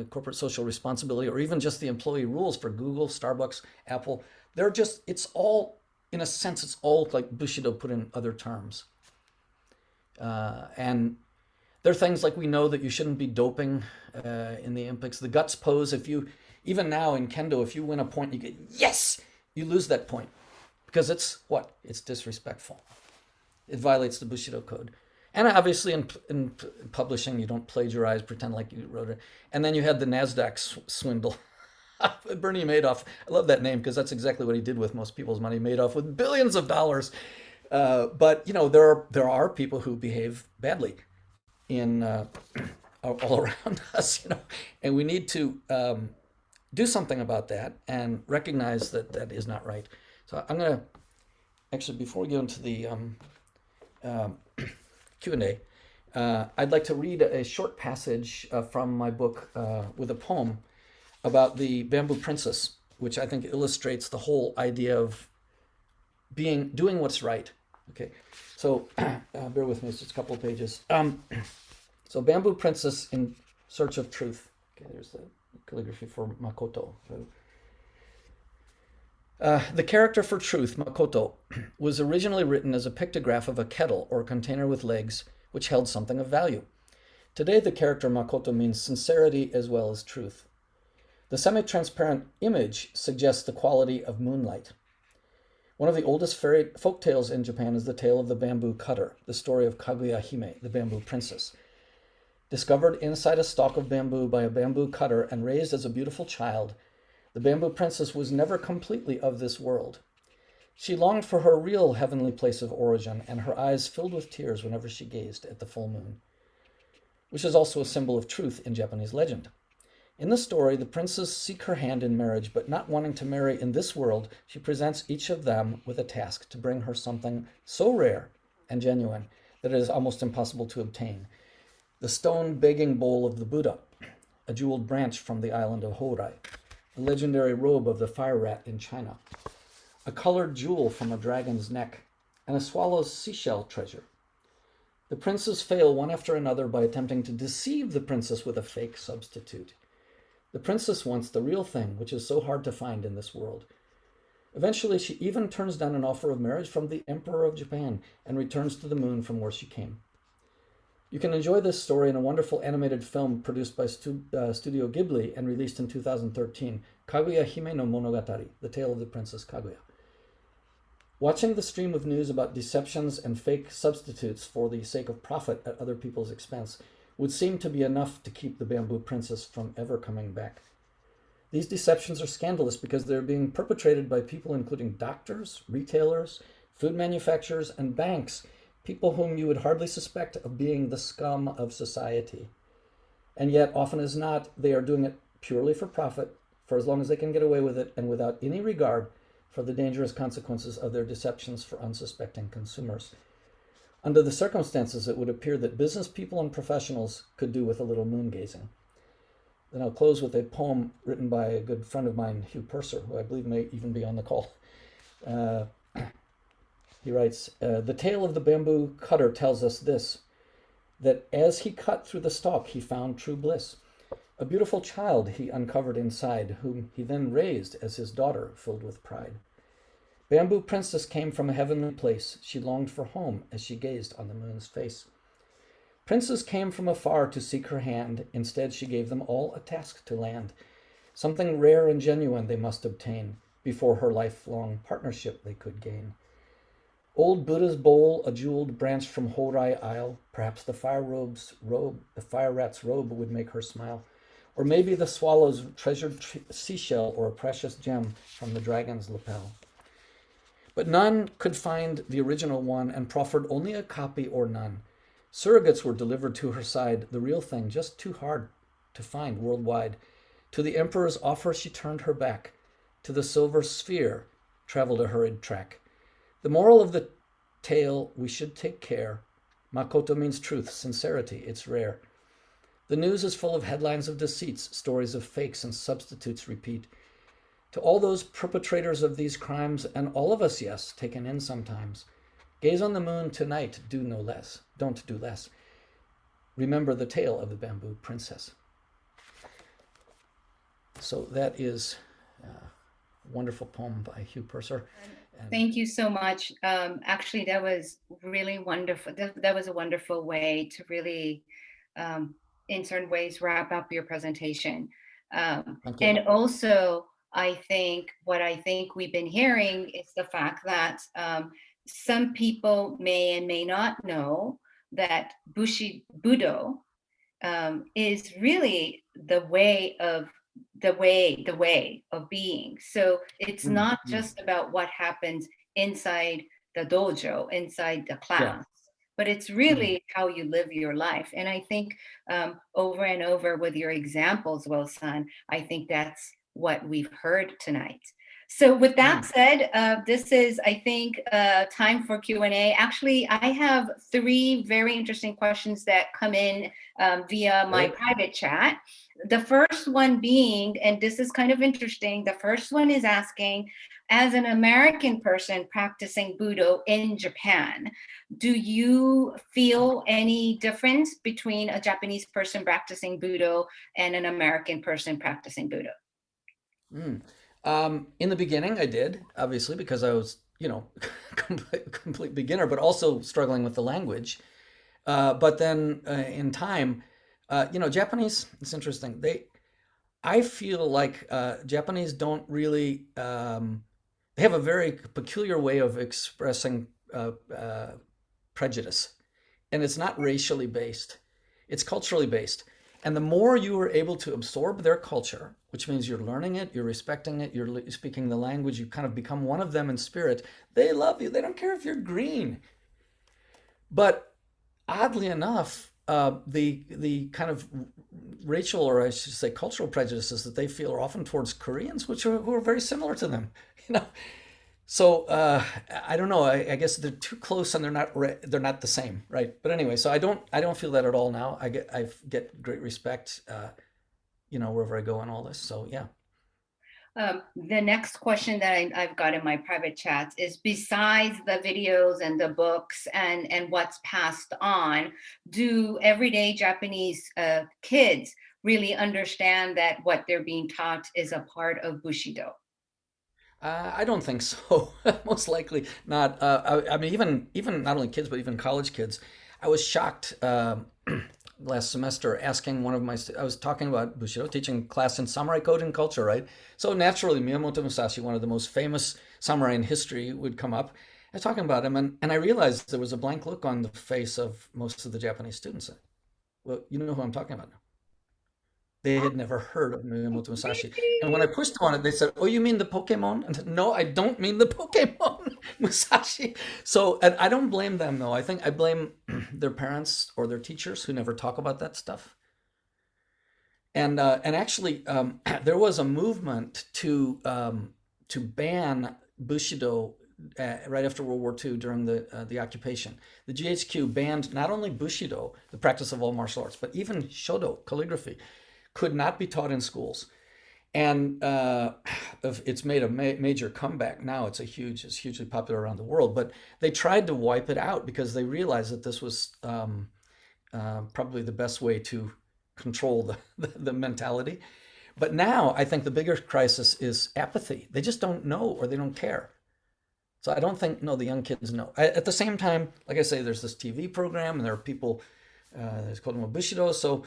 corporate social responsibility, or even just the employee rules for Google, Starbucks, Apple, it's all, in a sense, it's all like Bushido put in other terms. And there are things like we know that you shouldn't be doping in the Olympics. The guts pose, even now in Kendo, if you win a point, you get, yes! You lose that point. Because it's what? It's disrespectful. It violates the Bushido code. And obviously in publishing, you don't plagiarize, pretend like you wrote it. And then you had the NASDAQ swindle. Bernie Madoff. I love that name because that's exactly what he did with most people's money. Madoff with billions of dollars. But, there are people who behave badly in all around us, and we need to do something about that and recognize that that is not right. So I'm going to, actually, before we go into the Q&A, I'd like to read a short passage from my book with a poem about the Bamboo Princess, which I think illustrates the whole idea of doing what's right. Okay, so bear with me, it's just a couple of pages. So Bamboo Princess in Search of Truth. Okay, there's the calligraphy for Makoto. The character for Truth, Makoto, was originally written as a pictograph of a kettle or container with legs which held something of value. Today, the character Makoto means sincerity as well as truth. The semi-transparent image suggests the quality of moonlight. One of the oldest folk tales in Japan is the tale of the bamboo cutter, the story of Kaguya Hime, the bamboo princess. Discovered inside a stalk of bamboo by a bamboo cutter and raised as a beautiful child, the bamboo princess was never completely of this world. She longed for her real heavenly place of origin, and her eyes filled with tears whenever she gazed at the full moon, which is also a symbol of truth in Japanese legend. In the story, the princes seek her hand in marriage, but not wanting to marry in this world, she presents each of them with a task to bring her something so rare and genuine that it is almost impossible to obtain. The stone begging bowl of the Buddha, a jeweled branch from the island of Horai, the legendary robe of the fire rat in China, a colored jewel from a dragon's neck, and a swallow's seashell treasure. The princes fail one after another by attempting to deceive the princess with a fake substitute. The princess wants the real thing, which is so hard to find in this world. Eventually, she even turns down an offer of marriage from the Emperor of Japan and returns to the moon from where she came. You can enjoy this story in a wonderful animated film produced by Studio Ghibli and released in 2013, Kaguya Hime no Monogatari, The Tale of the Princess Kaguya. Watching the stream of news about deceptions and fake substitutes for the sake of profit at other people's expense would seem to be enough to keep the bamboo princess from ever coming back. These deceptions are scandalous because they're being perpetrated by people including doctors, retailers, food manufacturers, and banks, people whom you would hardly suspect of being the scum of society. And yet, often as not, they are doing it purely for profit, for as long as they can get away with it, and without any regard for the dangerous consequences of their deceptions for unsuspecting consumers. Under the circumstances, it would appear that business people and professionals could do with a little moon gazing. Then I'll close with a poem written by a good friend of mine, Hugh Purser, who I believe may even be on the call. He writes, the tale of the bamboo cutter tells us this, that as he cut through the stalk, he found true bliss. A beautiful child he uncovered inside, whom he then raised as his daughter, filled with pride. Bamboo Princess came from a heavenly place. She longed for home as she gazed on the moon's face. Princes came from afar to seek her hand. Instead, she gave them all a task to land. Something rare and genuine they must obtain before her lifelong partnership they could gain. Old Buddha's bowl, a jeweled branch from Horai Isle. Perhaps the fire rat's robe would make her smile. Or maybe the swallow's treasured seashell, or a precious gem from the dragon's lapel. But none could find the original one, and proffered only a copy or none. Surrogates were delivered to her side, the real thing just too hard to find worldwide. To the emperor's offer she turned her back. To the silver sphere traveled a hurried track. The moral of the tale, we should take care. Makoto means truth, sincerity, it's rare. The news is full of headlines of deceits, stories of fakes and substitutes repeat. To all those perpetrators of these crimes, and all of us, yes, taken in sometimes, gaze on the moon tonight, do no less, don't do less. Remember the tale of the Bamboo Princess. So that is a wonderful poem by Hugh Purser. Thank you so much. Actually, that was really wonderful. That was a wonderful way to really, in certain ways, wrap up your presentation. And also, I think we've been hearing is the fact that some people may and may not know that Budo is really the way of being. So it's not just about what happens inside the dojo, inside the class, but it's really how you live your life. And I think over and over with your examples, Will-san, I think that's what we've heard tonight. So with that said, this is, I think, time for Q&A. Actually, I have 3 very interesting questions that come in via my private chat. The first one being, and this is kind of interesting, the first one is asking, as an American person practicing Budo in Japan, do you feel any difference between a Japanese person practicing Budo and an American person practicing Budo? In the beginning, I did, obviously, because I was, complete beginner, but also struggling with the language. But then in time, Japanese, it's interesting. I feel like Japanese don't really, they have a very peculiar way of expressing prejudice. And it's not racially based, it's culturally based. And the more you are able to absorb their culture, which means you're learning it, you're respecting it, you're speaking the language, you kind of become one of them in spirit, they love you. They don't care if you're green. But oddly enough, the kind of racial, or I should say cultural prejudices that they feel are often towards Koreans, who are very similar to them. So I don't know. I guess they're too close and they're not the same, right? But anyway, so I don't feel that at all now. I get great respect, wherever I go in all this. So yeah. The next question that I've got in my private chats is, besides the videos and the books and what's passed on, do everyday Japanese kids really understand that what they're being taught is a part of Bushido? I don't think so. Most likely not. I mean, even not only kids, but even college kids. I was shocked last semester asking one of my, I was talking about Bushido, teaching class in samurai code and culture, right? So naturally, Miyamoto Musashi, one of the most famous samurai in history, would come up. I was talking about him, and I realized there was a blank look on the face of most of the Japanese students. Well, you know who I'm talking about now. They had never heard of Miyamoto Musashi. And when I pushed them on it, they said, "Oh, you mean the Pokemon?" And I said, "No, I don't mean the Pokemon, Musashi." So and I don't blame them, though. I think I blame their parents or their teachers who never talk about that stuff. And actually, there was a movement to ban Bushido right after World War II during the occupation. The GHQ banned not only Bushido, the practice of all martial arts, but even Shodo, calligraphy, could not be taught in schools. And it's made a major comeback now. It's hugely popular around the world. But they tried to wipe it out because they realized that this was probably the best way to control the mentality. But now I think the bigger crisis is apathy. They just don't know or they don't care. So I don't think, no, the young kids know. At the same time, like I say, there's this TV program and there are people, it's called Bushido, so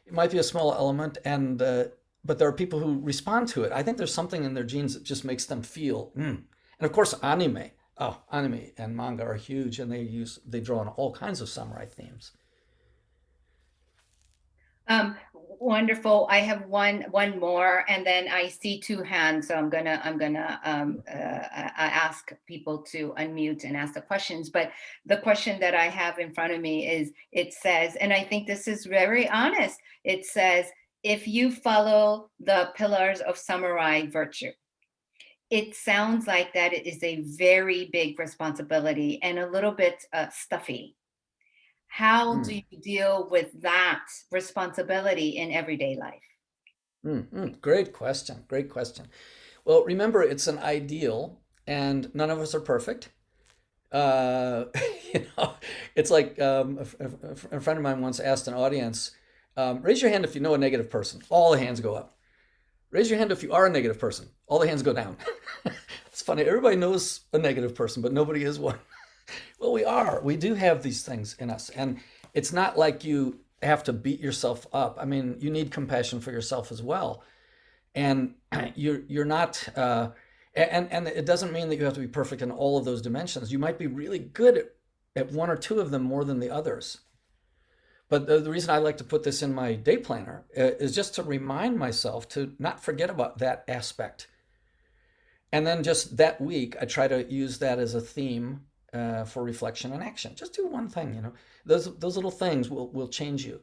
it might be a small element, and but there are people who respond to it. I think there's something in their genes that just makes them feel. And of course, anime. Oh, anime and manga are huge, and they draw on all kinds of samurai themes. Wonderful. I have one more, and then I see two hands, so I'm gonna ask people to unmute and ask the questions. But the question that I have in front of me is, it says, and I think this is very honest. It says, if you follow the pillars of samurai virtue, it sounds like that it is a very big responsibility and a little bit stuffy. How do you deal with that responsibility in everyday life? Great question. Great question. Well, remember, it's an ideal, and none of us are perfect. Uh, you know, it's like a friend of mine once asked an audience, raise your hand if you know a negative person. All the hands go up. Raise your hand if you are a negative person. All the hands go down. It's funny. Everybody knows a negative person, but nobody is one. Well, we are. We do have these things in us. And it's not like you have to beat yourself up. I mean, you need compassion for yourself as well. And you're not and it doesn't mean that you have to be perfect in all of those dimensions. You might be really good at one or two of them more than the others. But the reason I like to put this in my day planner is just to remind myself to not forget about that aspect. And then just that week, I try to use that as a theme for reflection and action. Just do one thing, you know. Those little things will change you.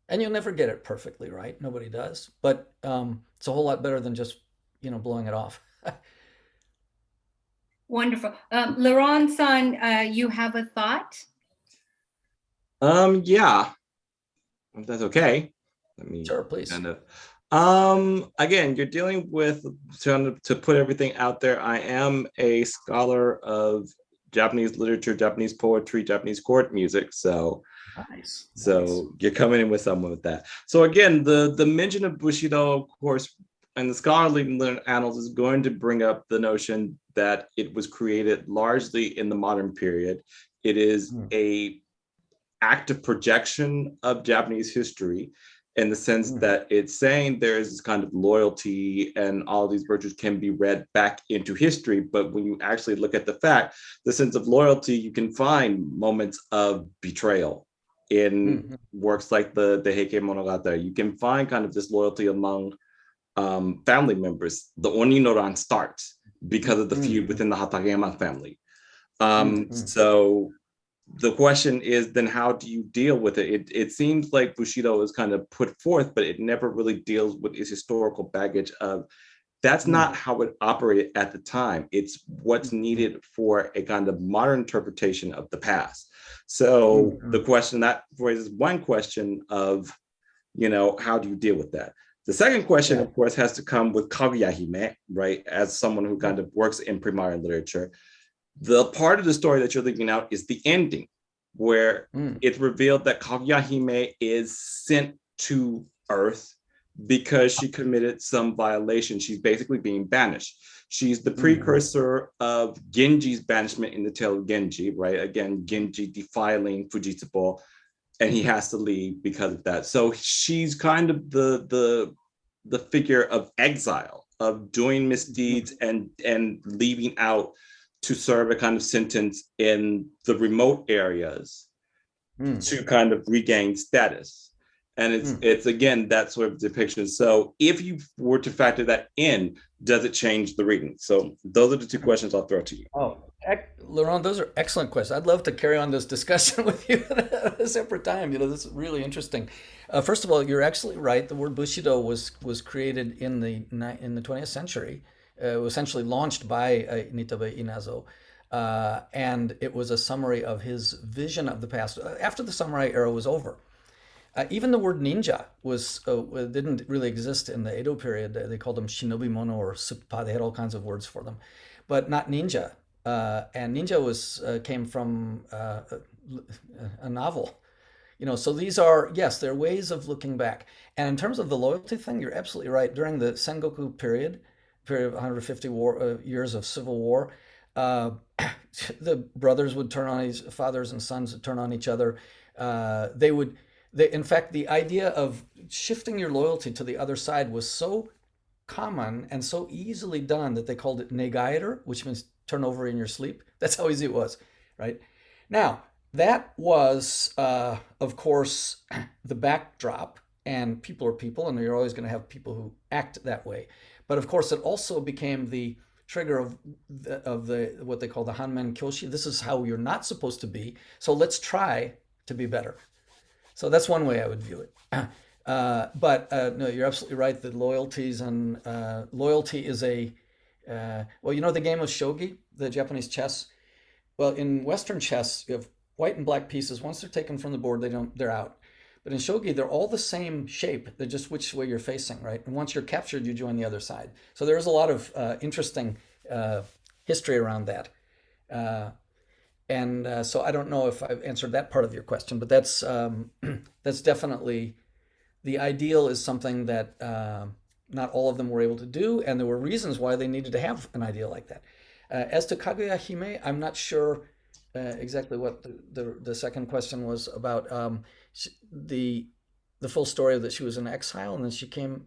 And you'll never get it perfectly right. Nobody does. But it's a whole lot better than just, blowing it off. Wonderful. Laurent-san, you have a thought? Yeah, if that's okay. Let me Sure, please. kind of again, you're dealing with trying to put everything out there. I am a scholar of Japanese literature, Japanese poetry, Japanese court music. So Nice. you're coming in with someone with that. So again, the mention of Bushido, of course, and the scholarly annals is going to bring up the notion that it was created largely in the modern period. It is a active projection of Japanese history in the sense that it's saying there's this kind of loyalty and all these virtues can be read back into history. But when you actually look at the fact, the sense of loyalty, you can find moments of betrayal in works like the Heike Monogatari. You can find kind of this loyalty among family members. The Oninoran starts because of the feud within the Hatagayama family. So the question is then how do you deal with it? It seems like Bushido is kind of put forth, but it never really deals with its historical baggage of that's not how it operated at the time. It's what's needed for a kind of modern interpretation of the past. So the question that raises one question of, how do you deal with that? The second question, of course, has to come with Kaguya Hime, right? As someone who kind of works in pre-modern literature. The part of the story that you're leaving out is the ending, where it's revealed that Kaguya Hime is sent to Earth because she committed some violation. She's basically being banished. She's the precursor of Genji's banishment in the tale of Genji, right? Again, Genji defiling Fujitsubo, and he has to leave because of that. So she's kind of the figure of exile, of doing misdeeds and leaving out to serve a kind of sentence in the remote areas to kind of regain status. And it's again, that sort of depiction. So if you were to factor that in, does it change the reading? So those are the two questions I'll throw to you. Oh, Laurent, those are excellent questions. I'd love to carry on this discussion with you at a separate time. This is really interesting. First of all, you're absolutely right. The word Bushido was created in the 20th century. Essentially launched by Nitabe Inazo. And it was a summary of his vision of the past after the samurai era was over. Even the word ninja was didn't really exist in the Edo period. They called them shinobi mono or suppa. They had all kinds of words for them, but not ninja. And ninja was came from a novel. So these are, yes, they're ways of looking back. And in terms of the loyalty thing, you're absolutely right. During the Sengoku period of 150 years of civil war, uh, the brothers would turn on fathers and sons would turn on each other. In fact, the idea of shifting your loyalty to the other side was so common and so easily done that they called it negaiter, which means turn over in your sleep. That's how easy it was, right? Now, that was, of course, the backdrop, and people are people, and you're always going to have people who act that way. But of course, it also became the trigger of the what they call the Hanmen Kyoshi. This is how you're not supposed to be. So let's try to be better. So that's one way I would view it. But no, you're absolutely right. The loyalties and loyalty is well, you know the game of shogi, the Japanese chess. Well, in Western chess, you have white and black pieces. Once they're taken from the board, they're out. But in shogi, they're all the same shape. They're just which way you're facing, right? And once you're captured, you join the other side. So there's a lot of interesting history around that. So I don't know if I've answered that part of your question, but that's that's definitely the ideal is something that not all of them were able to do, and there were reasons why they needed to have an ideal like that. As to Kaguya Hime, I'm not sure exactly what the second question was about. The full story that she was in exile and then she came.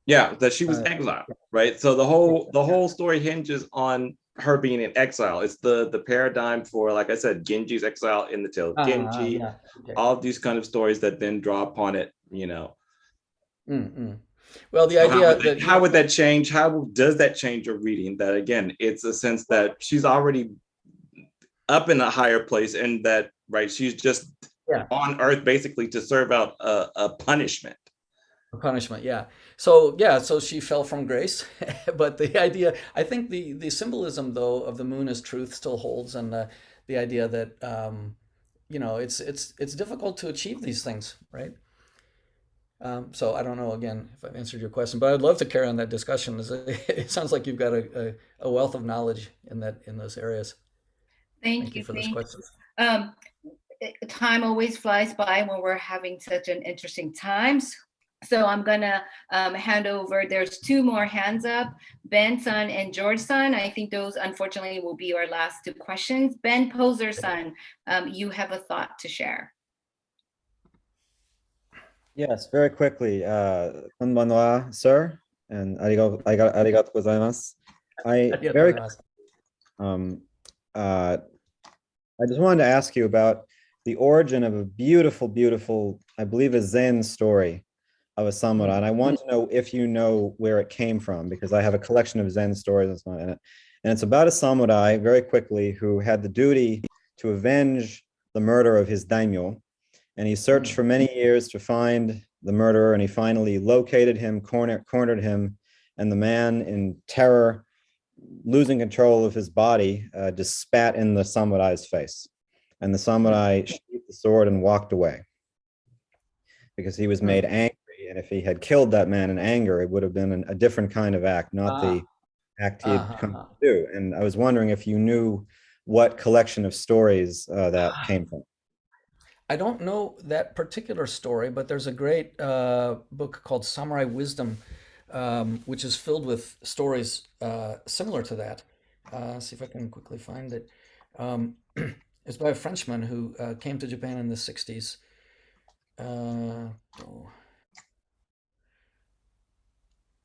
Yeah, that she was exiled, right? So the whole story hinges on her being in exile. It's the paradigm for, like I said, Genji's exile in the Tale of Genji. Yeah. Okay. All of these kind of stories that then draw upon it, Well, the So idea how would that change? How does that change your reading? That again, it's a sense that she's already up in a higher place, and that she's just on Earth basically to serve out a punishment. A punishment, yeah. So she fell from grace, but the idea, I think the symbolism though of the moon as truth still holds, and the idea that it's difficult to achieve these things, right? So I don't know again if I've answered your question, but I'd love to carry on that discussion. It sounds like you've got a wealth of knowledge in those areas. Thank you for this question. Time always flies by when we're having such an interesting times. So I'm gonna hand over. There's two more hands up, Ben-san and George-san. I think those unfortunately will be our last two questions. Ben Poser-san, you have a thought to share. Yes, very quickly. Konbanwa, sir, and arigatou gozaimasu. I just wanted to ask you about the origin of a beautiful, beautiful, I believe, a Zen story of a samurai. And I want to know if you know where it came from, because I have a collection of Zen stories in it. And it's about a samurai, very quickly, who had the duty to avenge the murder of his daimyo. And he searched for many years to find the murderer, and he finally located him, cornered him, and the man, in terror, losing control of his body, just spat in the samurai's face. And the samurai sheathed the sword and walked away because he was made angry. And if he had killed that man in anger, it would have been a different kind of act, not the act he had come to do. And I was wondering if you knew what collection of stories that came from. I don't know that particular story, but there's a great book called Samurai Wisdom, which is filled with stories similar to that. See if I can quickly find it. It's by a Frenchman who came to Japan in the 60s.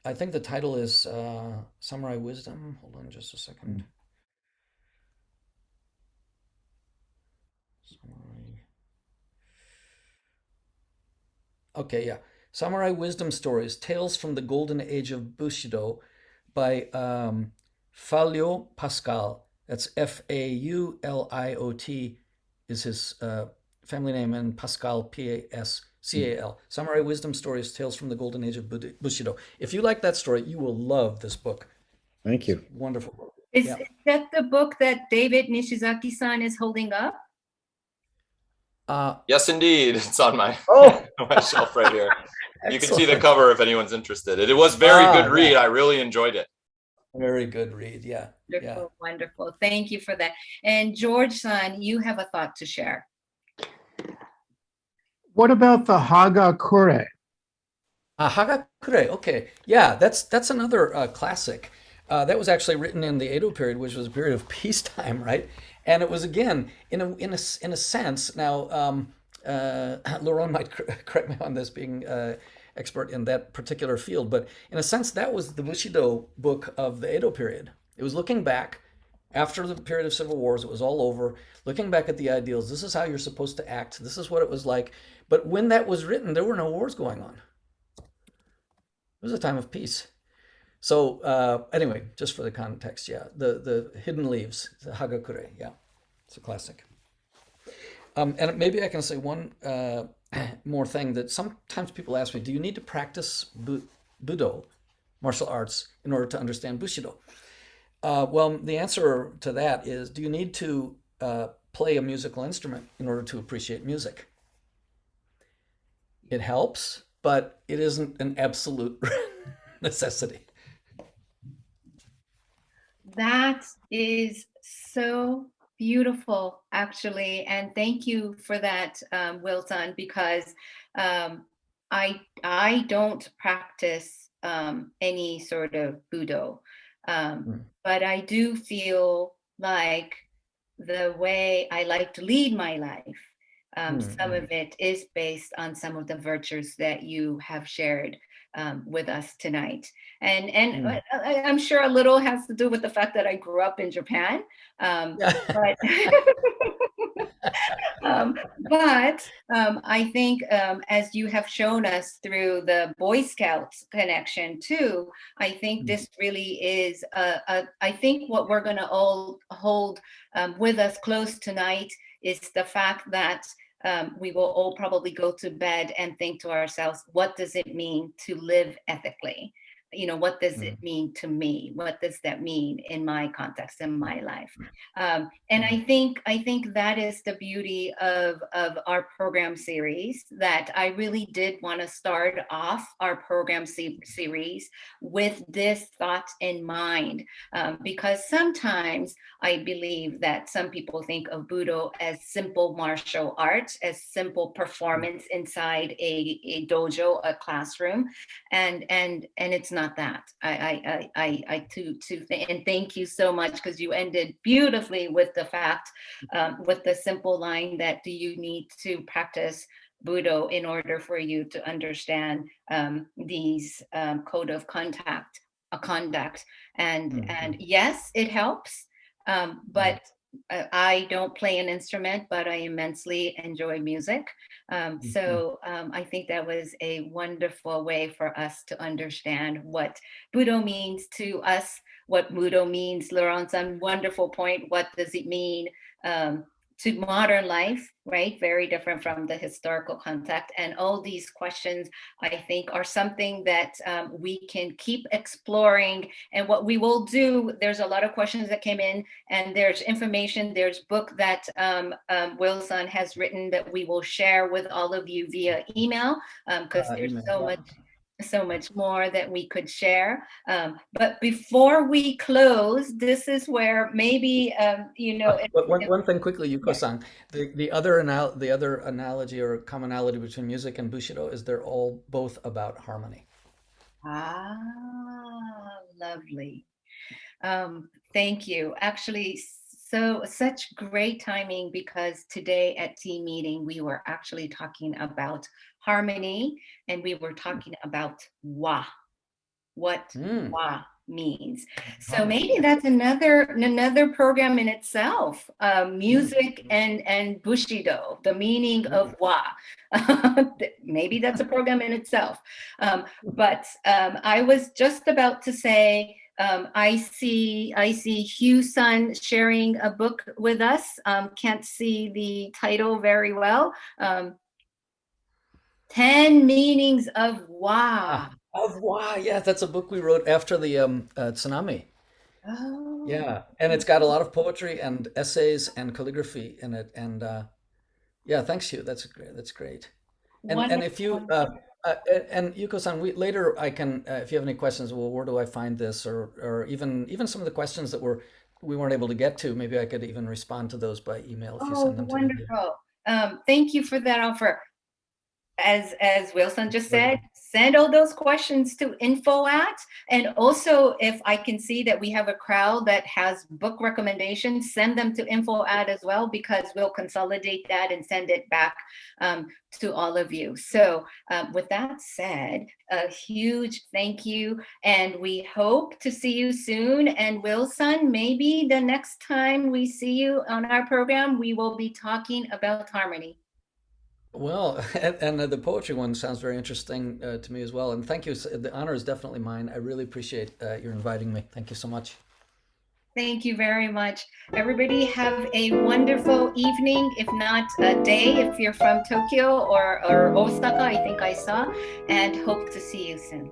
I think the title is Samurai Wisdom. Hold on just a second. Okay, yeah. Samurai Wisdom Stories, Tales from the Golden Age of Bushido by Faulio Pascal. That's Fauliot is his family name, and Pascal, Pascal. Samurai Wisdom Stories, Tales from the Golden Age of Bushido. If you like that story, you will love this book. Thank you. It's wonderful. Is that the book that David Nishizaki-san is holding up? Yes, indeed. It's on my, Oh, my shelf right here. You can see the excellent. cover if anyone's interested. It was very good read. Yeah, I really enjoyed it. very good read. Yeah, yeah. Wonderful, wonderful. Thank you for that. And George-san, you have a thought to share. What about the Hagakure? Hagakure. Okay, yeah, that's another classic. That was actually written in the Edo period, which was a period of peacetime, right? And it was again in a sense. Now, Laurent might correct me on this, being expert in that particular field, but in a sense, that was the Bushido book of the Edo period. It was looking back after the period of civil wars. It was all over. Looking back at the ideals. This is how you're supposed to act. This is what it was like. But when that was written, there were no wars going on. It was a time of peace. So anyway, just for the context, yeah, the Hidden Leaves, the Hagakure, yeah, it's a classic. And maybe I can say one more thing, that sometimes people ask me, do you need to practice Budo, martial arts, in order to understand Bushido? Well, the answer to that is, do you need to play a musical instrument in order to appreciate music? It helps, but it isn't an absolute necessity. That is so beautiful, actually. And thank you for that, Wilson, because I don't practice any sort of Budo. But I do feel like the way I like to lead my life, some of it is based on some of the virtues that you have shared with us tonight. And I'm sure a little has to do with the fact that I grew up in Japan. But I think as you have shown us through the Boy Scouts connection too, I think this really is, I think what we're going to all hold with us close tonight is the fact that we will all probably go to bed and think to ourselves, what does it mean to live ethically? What does it mean to me? What does that mean in my context, in my life? And I think that is the beauty of our program series, that I really did want to start off our program series with this thought in mind, because sometimes I believe that some people think of Budo as simple martial arts, as simple performance inside a dojo, a classroom, and it's not that. And thank you so much, because you ended beautifully with the fact, with the simple line that, do you need to practice Budo in order for you to understand these code of conduct, and yes, it helps, but I don't play an instrument, but I immensely enjoy music. So I think that was a wonderful way for us to understand what Budo means to us, what Budo means, Laurent-san, wonderful point. What does it mean to modern life, right? Very different from the historical context. And all these questions, I think, are something that we can keep exploring. And what we will do, there's a lot of questions that came in, and there's information, there's book that Wilson has written that we will share with all of you via email, because there's so much more that we could share. But before we close, this is where maybe, But one thing quickly, Yuko-san, the other analogy or commonality between music and Bushido is they're all both about harmony. Lovely. Thank you. Actually, such great timing, because today at team meeting, we were actually talking about harmony, and we were talking about wa, what wa means. So maybe that's another program in itself, music and Bushido, the meaning of wa. Maybe that's a program in itself. But I was just about to say, I see Hugh-san sharing a book with us. Can't see the title very well. 10 Meanings of Wa. Of Wa, yeah, that's a book we wrote after the tsunami. Oh. Yeah, and it's got a lot of poetry and essays and calligraphy in it, and Yeah, thanks you. That's great. That's great. And if you Wonderful. and Yuko-san, later I can if you have any questions, well, where do I find this, or even some of the questions that we weren't able to get to, maybe I could even respond to those by email if you Oh, send them to me. wonderful. Thank you for that offer. As Wilson just said, send all those questions to info at, and also if I can see that we have a crowd that has book recommendations, send them to info at as well, because we'll consolidate that and send it back to all of you. So with that said, a huge thank you, and we hope to see you soon. And Wilson, maybe the next time we see you on our program, we will be talking about harmony. Well, and the poetry one sounds very interesting to me as well. And thank you. The honor is definitely mine. I really appreciate your inviting me. Thank you so much. Thank you very much. Everybody have a wonderful evening, if not a day, if you're from Tokyo or Osaka, I think I saw, and hope to see you soon.